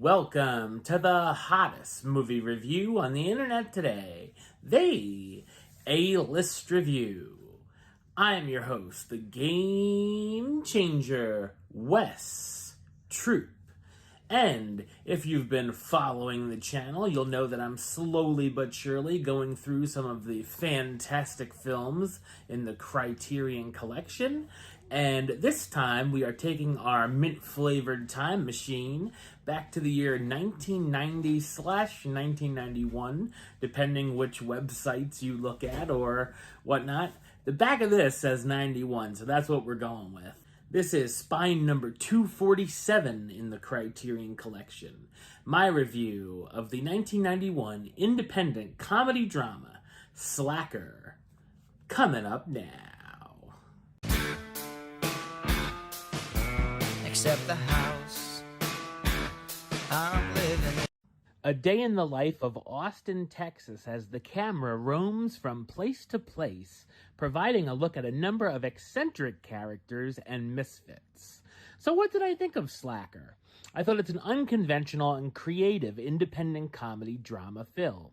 Welcome to the hottest movie review on the internet today, the A-List Review. I am your host, the Game Changer, Wes Troop. And if you've been following the channel, you'll know that I'm slowly but surely going through some of the fantastic films in the Criterion Collection. And this time we are taking our mint-flavored time machine back to the year 1990/1991, depending which websites you look at or whatnot. The back of this says 91, so that's what we're going with. This is spine number 247 in the Criterion Collection. My review of the 1991 independent comedy drama, Slacker. Coming up now. Except the house I'm living in. A day in the life of Austin, Texas, as the camera roams from place to place, providing a look at a number of eccentric characters and misfits. So what did I think of Slacker? I thought it's an unconventional and creative independent comedy drama film.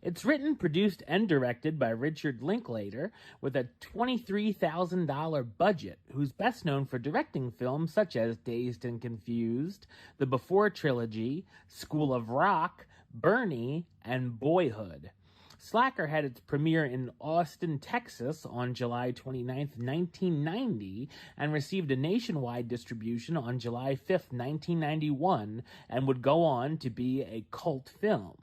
It's written, produced, and directed by Richard Linklater with a $23,000 budget, who's best known for directing films such as Dazed and Confused, the Before Trilogy, School of Rock, Bernie, and Boyhood. Slacker had its premiere in Austin, Texas on July 29, 1990, and received a nationwide distribution on July 5, 1991, and would go on to be a cult film.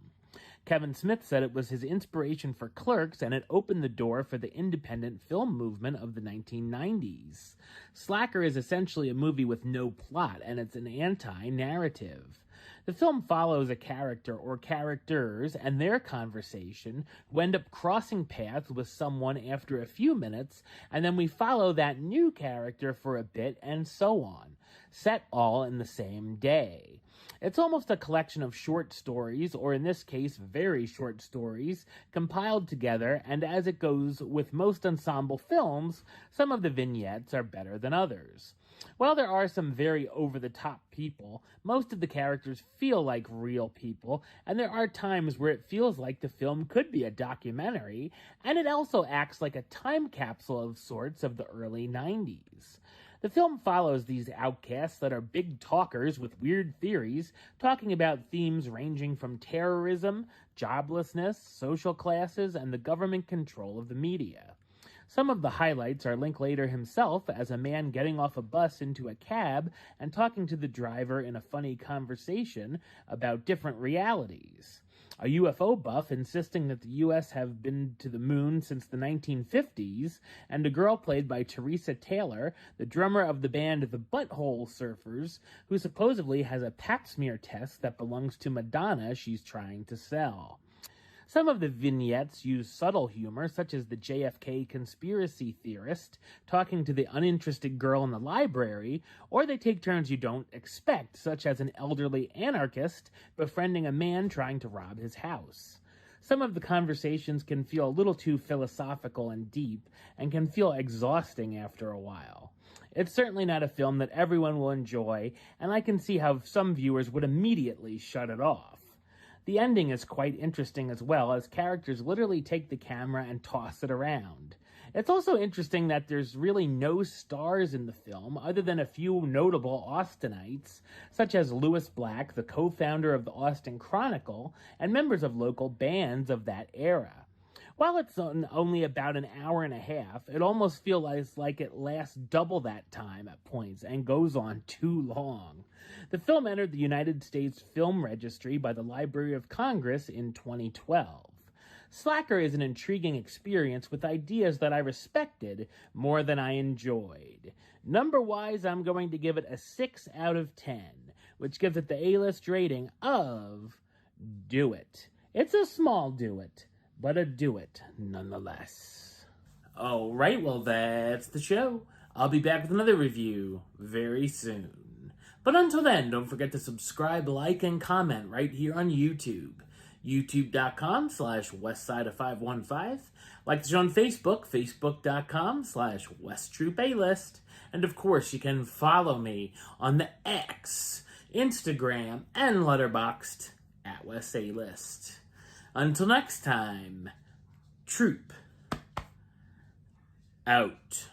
Kevin Smith said it was his inspiration for Clerks, and it opened the door for the independent film movement of the 1990s. Slacker is essentially a movie with no plot, and it's an anti-narrative. The film follows a character or characters and their conversation who end up crossing paths with someone after a few minutes, and then we follow that new character for a bit, and so on, set all in the same day. It's almost a collection of short stories, or in this case, very short stories, compiled together, and as it goes with most ensemble films, some of the vignettes are better than others. While there are some very over-the-top people, most of the characters feel like real people, and there are times where it feels like the film could be a documentary, and it also acts like a time capsule of sorts of the early 90s. The film follows these outcasts that are big talkers with weird theories, talking about themes ranging from terrorism, joblessness, social classes, and the government control of the media. Some of the highlights are Linklater himself as a man getting off a bus into a cab and talking to the driver in a funny conversation about different realities. A UFO buff insisting that the U.S. have been to the moon since the 1950s, and a girl played by Teresa Taylor, the drummer of the band The Butthole Surfers, who supposedly has a pap smear test that belongs to Madonna she's trying to sell. Some of the vignettes use subtle humor, such as the JFK conspiracy theorist talking to the uninterested girl in the library, or they take turns you don't expect, such as an elderly anarchist befriending a man trying to rob his house. Some of the conversations can feel a little too philosophical and deep, and can feel exhausting after a while. It's certainly not a film that everyone will enjoy, and I can see how some viewers would immediately shut it off. The ending is quite interesting as well, as characters literally take the camera and toss it around. It's also interesting that there's really no stars in the film other than a few notable Austinites, such as Louis Black, the co-founder of the Austin Chronicle, and members of local bands of that era. While it's only about an hour and a half, it almost feels like it lasts double that time at points and goes on too long. The film entered the United States Film Registry by the Library of Congress in 2012. Slacker is an intriguing experience with ideas that I respected more than I enjoyed. Number-wise, I'm going to give it a 6 out of 10, which gives it the A-list rating of do it. It's a small do it, but a do it nonetheless. Alright, well that's the show. I'll be back with another review very soon. But until then, don't forget to subscribe, like, and comment right here on YouTube. youtube.com/westside515. Like the show on Facebook, facebook.com/WestTroopAlist. And of course, you can follow me on the X, Instagram, and Letterboxd at West A List. Until next time, Troop out.